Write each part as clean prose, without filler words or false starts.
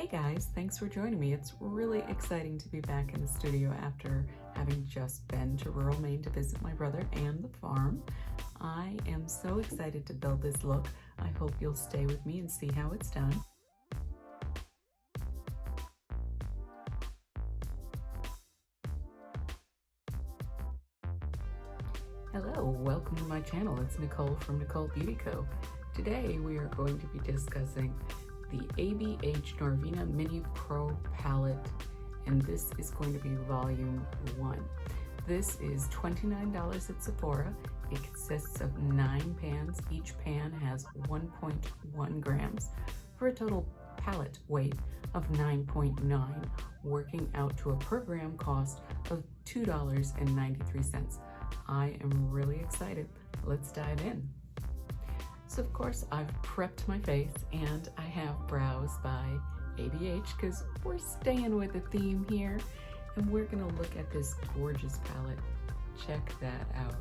Hey guys, thanks for joining me. It's really exciting to be back in the studio after having just been to rural Maine to visit my brother and the farm. I am so excited to build this look. I hope you'll stay with me and see how it's done. Hello, welcome to my channel. It's Nicole from Nicole Beauty Co. Today we are going to be discussing the ABH Norvina Mini Pro palette, and this is going to be volume 1. This is $29 at Sephora. It consists of 9 pans. Each pan has 1.1 grams for a total palette weight of 9.9, working out to a per gram cost of $2.93. I am really excited. Let's dive in. So of course I've prepped my face and I have Brows by ABH because we're staying with the theme here, and we're gonna look at this gorgeous palette. Check that out.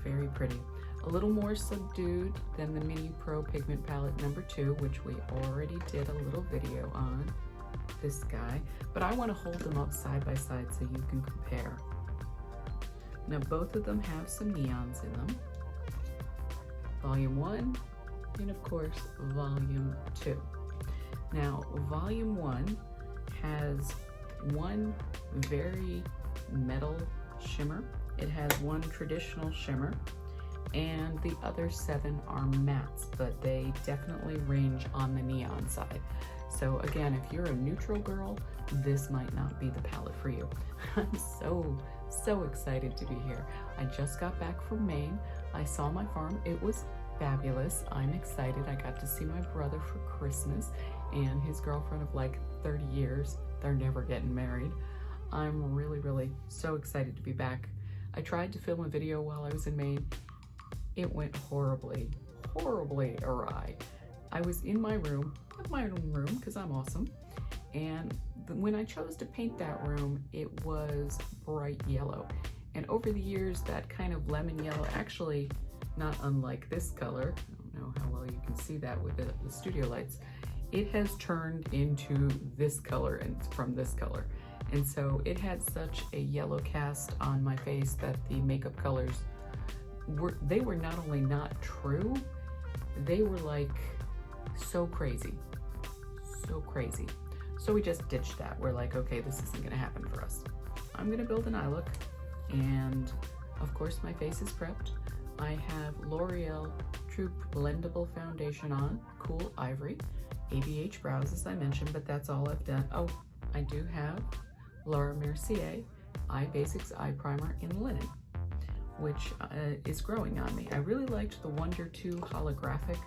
Very pretty. A little more subdued than the Mini Pro Pigment palette number 2, which we already did a little video on, this guy, but I want to hold them up side by side so you can compare. Now both of them have some neons in them. Volume 1 and of course volume 2. Now volume 1 has one very metal shimmer, it has one traditional shimmer, and the other 7 are mattes, but they definitely range on the neon side. So again, if you're a neutral girl, this might not be the palette for you. I'm so excited to be here. I just got back from Maine. I saw my farm. It was fabulous. I'm excited. I got to see my brother for Christmas and his girlfriend of like 30 years. They're never getting married. I'm really so excited to be back. I tried to film a video while I was in Maine. It went horribly awry. I was in my room, my own room, because I'm awesome, and when I chose to paint that room, it was bright yellow. And over the years, that kind of lemon yellow, actually not unlike this color, I don't know how well you can see that with the studio lights, it has turned into this color and from this color. And so it had such a yellow cast on my face that the makeup colors they were not only not true, they were like so crazy. So we just ditched that. We're like, okay, this isn't gonna happen for us. I'm gonna build an eye look, and of course my face is prepped. I have L'Oreal True Blendable Foundation on, cool Ivory, ABH Brows as I mentioned, but that's all I've done. Oh, I do have Laura Mercier Eye Basics Eye Primer in linen, which is growing on me. I really liked the Wonder 2 holographic,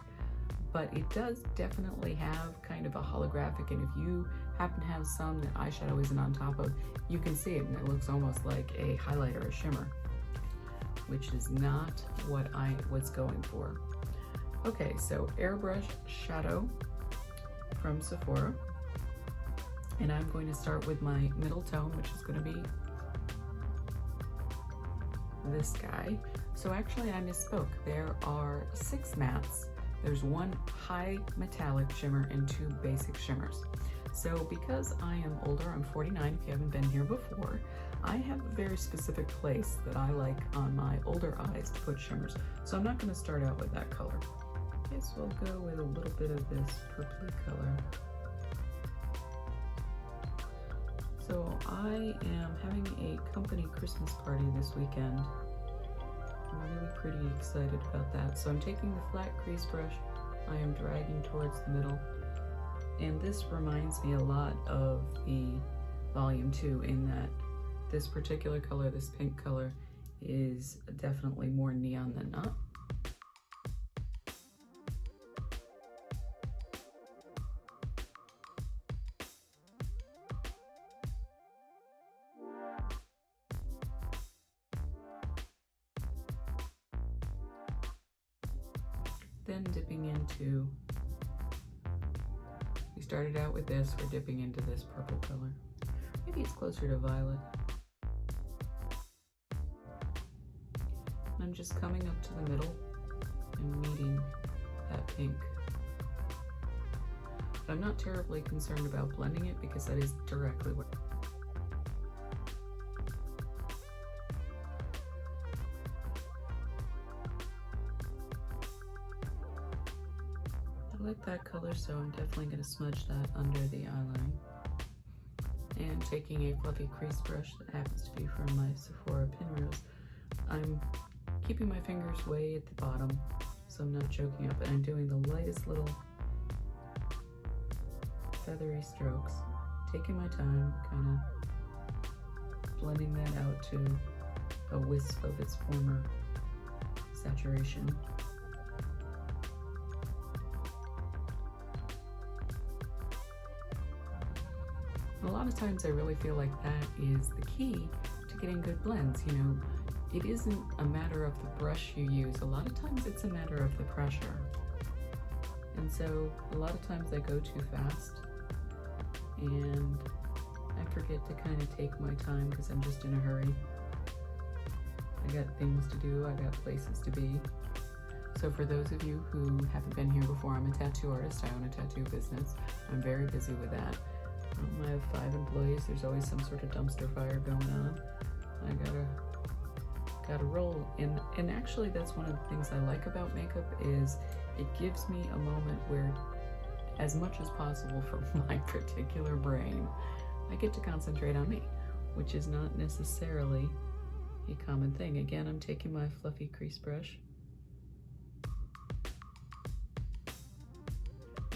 but it does definitely have kind of a holographic, and if you happen to have some that eyeshadow isn't on top of, you can see it and it looks almost like a highlighter, a shimmer, which is not what I was going for. Okay, so Airbrush Shadow from Sephora, and I'm going to start with my middle tone, which is going to be this guy. So actually I misspoke. There are 6 mattes. There's 1 high metallic shimmer and 2 basic shimmers. So because I am older, I'm 49 if you haven't been here before, I have a very specific place that I like on my older eyes to put shimmers. So I'm not going to start out with that color. I guess we'll go with a little bit of this purpley color. So I am having a company Christmas party this weekend. I'm really pretty excited about that. So I'm taking the flat crease brush, I am dragging towards the middle, and this reminds me a lot of the volume 2 in that this particular color, this pink color, is definitely more neon than not. Then dipping into, we started out with this, we're dipping into this purple color. Maybe it's closer to violet. I'm just coming up to the middle and meeting that pink. But I'm not terribly concerned about blending it because that is directly what I like that color, so I'm definitely going to smudge that under the eyeline. And taking a fluffy crease brush that happens to be from my Sephora Pinrose, I'm keeping my fingers way at the bottom so I'm not choking up, and I'm doing the lightest little feathery strokes, taking my time, kind of blending that out to a wisp of its former saturation. A lot of times I really feel like that is the key to getting good blends. You know, it isn't a matter of the brush you use. A lot of times it's a matter of the pressure. And so a lot of times I go too fast and I forget to kind of take my time because I'm just in a hurry. I got things to do, I got places to be. So for those of you who haven't been here before, I'm a tattoo artist. I own a tattoo business. I'm very busy with that. I have 5 employees. There's always some sort of dumpster fire going on. I gotta roll. And actually that's one of the things I like about makeup is it gives me a moment where, as much as possible for my particular brain, I get to concentrate on me, which is not necessarily a common thing. Again, I'm taking my fluffy crease brush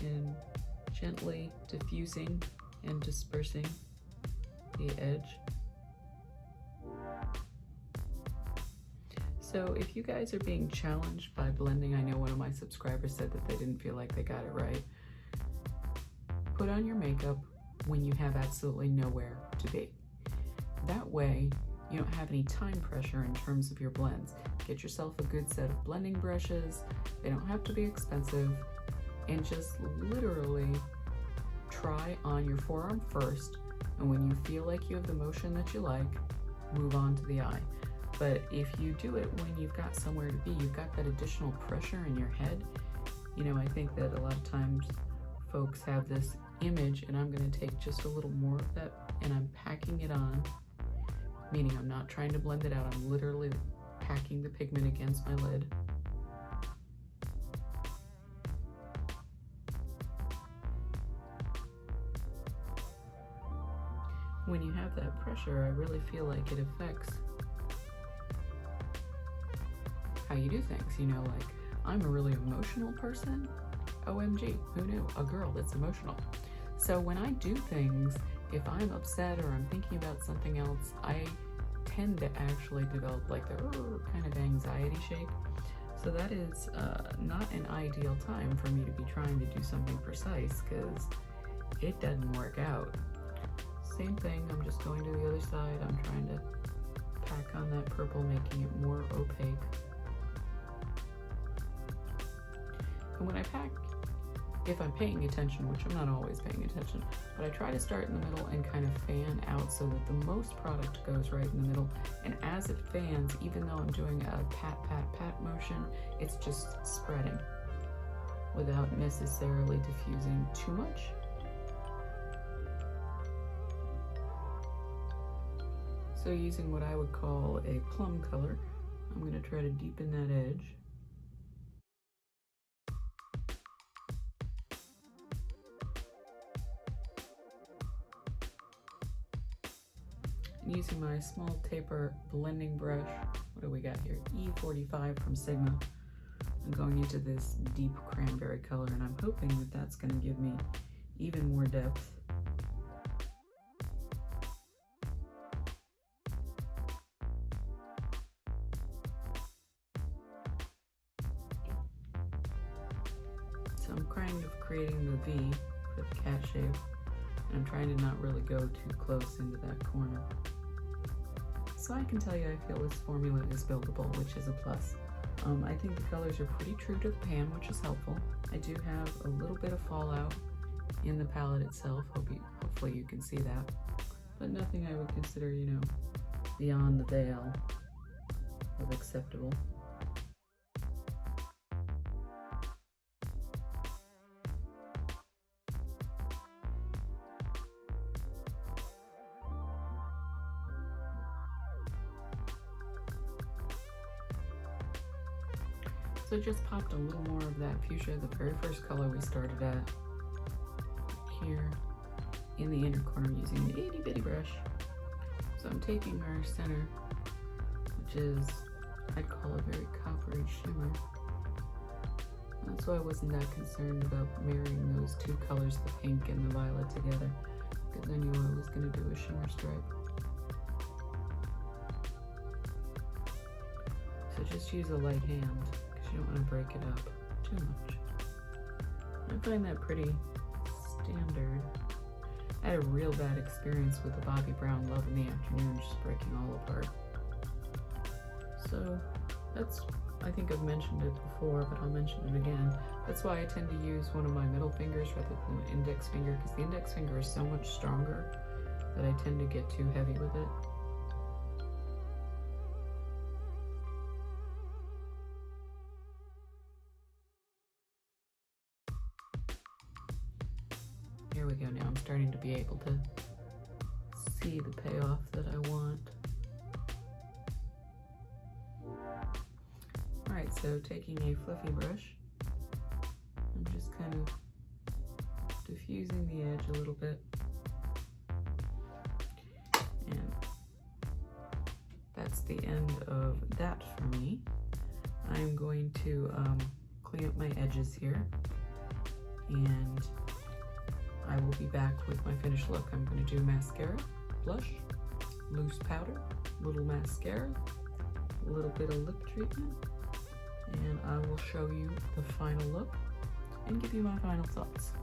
and gently diffusing and dispersing the edge. So if you guys are being challenged by blending, I know one of my subscribers said that they didn't feel like they got it right. Put on your makeup when you have absolutely nowhere to be. That way, you don't have any time pressure in terms of your blends. Get yourself a good set of blending brushes. They don't have to be expensive. And just literally try on your forearm first, and when you feel like you have the motion that you like, move on to the eye. But if you do it when you've got somewhere to be, you've got that additional pressure in your head. You know, I think that a lot of times folks have this image, and I'm going to take just a little more of that and I'm packing it on, meaning I'm not trying to blend it out. I'm literally packing the pigment against my lid. When you have that pressure, I really feel like it affects how you do things. You know, like, I'm a really emotional person. OMG, who knew? A girl that's emotional. So when I do things, if I'm upset or I'm thinking about something else, I tend to actually develop like the kind of anxiety shake. So that is not an ideal time for me to be trying to do something precise, because it doesn't work out. Same thing, I'm just going to the other side. I'm trying to pack on that purple, making it more opaque. And when I pack, if I'm paying attention, which I'm not always paying attention, but I try to start in the middle and kind of fan out so that the most product goes right in the middle. And as it fans, even though I'm doing a pat, pat, pat motion, it's just spreading without necessarily diffusing too much. So using what I would call a plum color, I'm going to try to deepen that edge. And using my small taper blending brush, what do we got here? E45 from Sigma. I'm going into this deep cranberry color, and I'm hoping that that's going to give me even more depth. So I'm kind of creating the V for the cat shape, and I'm trying to not really go too close into that corner. So I can tell you I feel this formula is buildable, which is a plus. I think the colors are pretty true to the pan, which is helpful. I do have a little bit of fallout in the palette itself. Hopefully you can see that, but nothing I would consider, you know, beyond the veil of acceptable. So I just popped a little more of that fuchsia, the very first color we started at, here in the inner corner using an itty bitty brush. So I'm taking our center, which is, I'd call a very coppery shimmer. That's why I wasn't that concerned about marrying those two colors, the pink and the violet, together, because I knew I was going to do a shimmer stripe. So just use a light hand, because you don't want to break it up too much. I find that pretty standard. I had a real bad experience with the Bobbi Brown Love in the Afternoon, just breaking all apart. So that's, I think I've mentioned it before, but I'll mention it again. That's why I tend to use one of my middle fingers rather than the index finger, because the index finger is so much stronger that I tend to get too heavy with it. Here we go. Now I'm starting to be able to see the payoff that I want. Alright, so taking a fluffy brush, I'm just kind of diffusing the edge a little bit. And that's the end of that for me. I'm going to clean up my edges here, and I will be back with my finished look. I'm going to do mascara, blush, loose powder, little mascara, a little bit of lip treatment, and I will show you the final look and give you my final thoughts.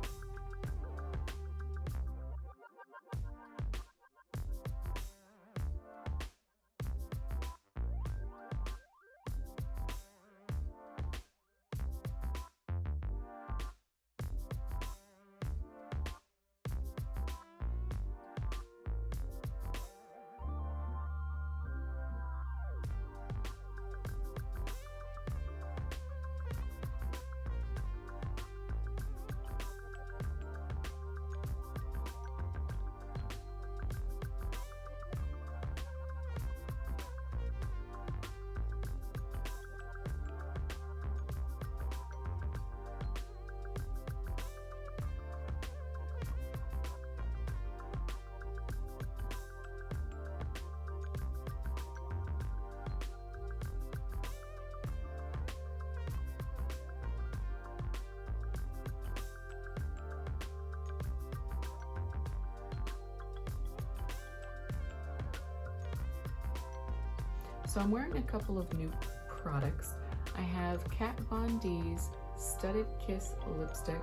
So I'm wearing a couple of new products. I have Kat Von D's Studded Kiss lipstick,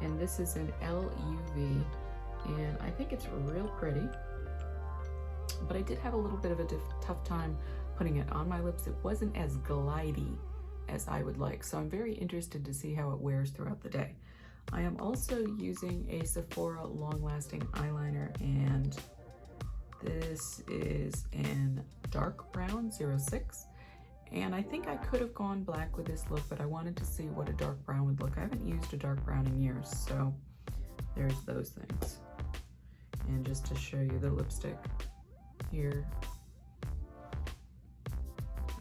and this is in LUV, and I think it's real pretty, but I did have a little bit of a tough time putting it on my lips. It wasn't as glidey as I would like, so I'm very interested to see how it wears throughout the day. I am also using a Sephora long-lasting eyeliner, and this is in dark brown 06, and I think I could have gone black with this look, but I wanted to see what a dark brown would look. I haven't used a dark brown in years, so there's those things. And just to show you the lipstick, here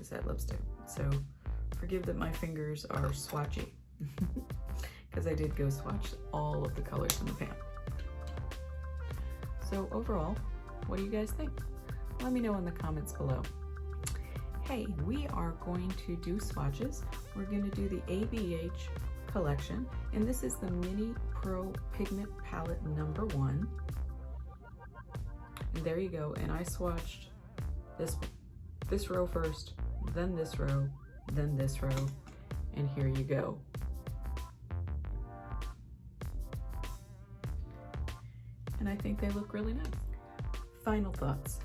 is that lipstick. So forgive that my fingers are swatchy, because I did go swatch all of the colors in the pan. So overall, what do you guys think? Let me know in the comments below. Hey, we are going to do swatches. We're going to do the ABH collection, and this is the Mini Pro Pigment Palette #1. And there you go. And I swatched this row first, then this row, then this row, and here you go. And I think they look really nice. Final thoughts.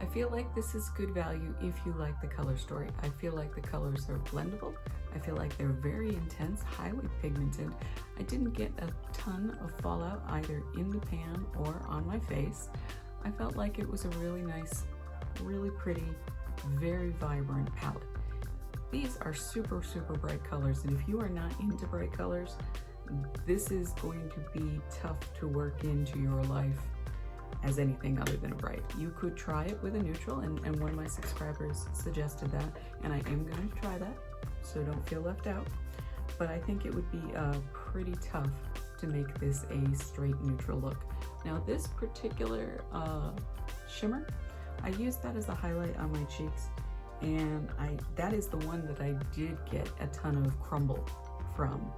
I feel like this is good value if you like the color story. I feel like the colors are blendable. I feel like they're very intense, highly pigmented. I didn't get a ton of fallout either in the pan or on my face. I felt like it was a really nice, really pretty, very vibrant palette. These are super, super bright colors, and if you are not into bright colors, this is going to be tough to work into your life as anything other than a bright. You could try it with a neutral, and one of my subscribers suggested that, and I am going to try that. so don't feel left out. But I think it would be pretty tough to make this a straight neutral look. Now this particular shimmer, I used that as a highlight on my cheeks, and that is the one that I did get a ton of crumble from.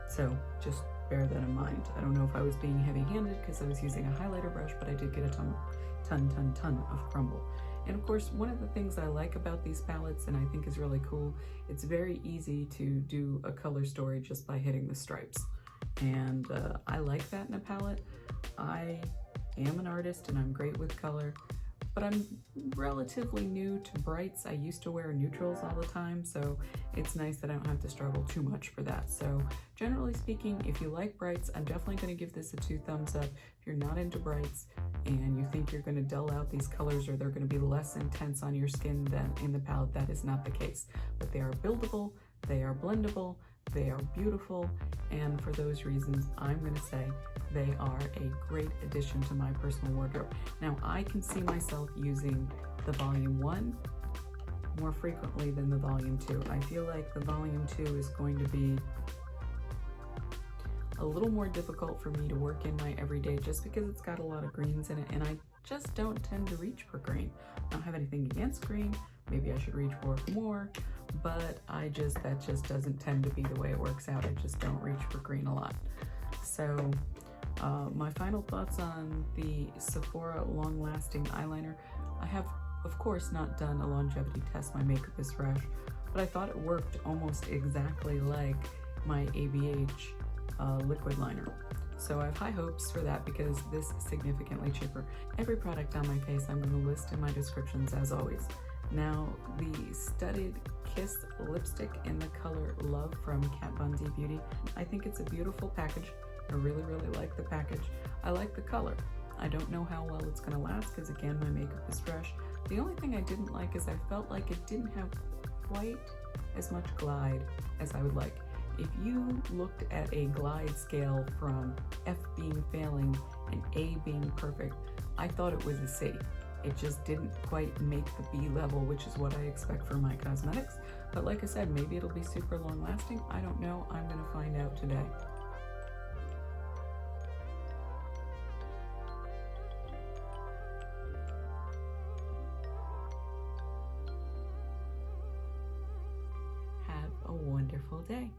So just bear that in mind. I don't know if I was being heavy-handed because I was using a highlighter brush, but I did get a ton of crumble. And of course, one of the things I like about these palettes, and I think is really cool, it's very easy to do a color story just by hitting the stripes. And I like that in a palette. I am an artist and I'm great with color, but I'm relatively new to brights. I used to wear neutrals all the time, so it's nice that I don't have to struggle too much for that. So generally speaking, if you like brights, I'm definitely gonna give this a 2 thumbs up. If you're not into brights and you think you're gonna dull out these colors or they're gonna be less intense on your skin than in the palette, that is not the case. But they are buildable, they are blendable, they are beautiful, and for those reasons, I'm gonna say they are a great addition to my personal wardrobe. Now, I can see myself using the volume 1 more frequently than the volume 2. I feel like the volume 2 is going to be a little more difficult for me to work in my everyday just because it's got a lot of greens in it, and I just don't tend to reach for green. I don't have anything against green. Maybe I should reach for it more, but that just doesn't tend to be the way it works out. I just don't reach for green a lot. So my final thoughts on the Sephora Long Lasting Eyeliner. I have, of course, not done a longevity test. My makeup is fresh, but I thought it worked almost exactly like my ABH liquid liner. So I have high hopes for that because this is significantly cheaper. Every product on my face I'm going to list in my descriptions as always. Now, the Studded Kiss lipstick in the color Love from Kat Von D Beauty. I think it's a beautiful package. I really like the package. I like the color. I don't know how well it's gonna last because again, my makeup is fresh. The only thing I didn't like is I felt like it didn't have quite as much glide as I would like. If you looked at a glide scale from F being failing and A being perfect, I thought it was a C. It just didn't quite make the B level, which is what I expect for my cosmetics. But like I said, maybe it'll be super long lasting. I don't know. I'm gonna find out today. Have a wonderful day.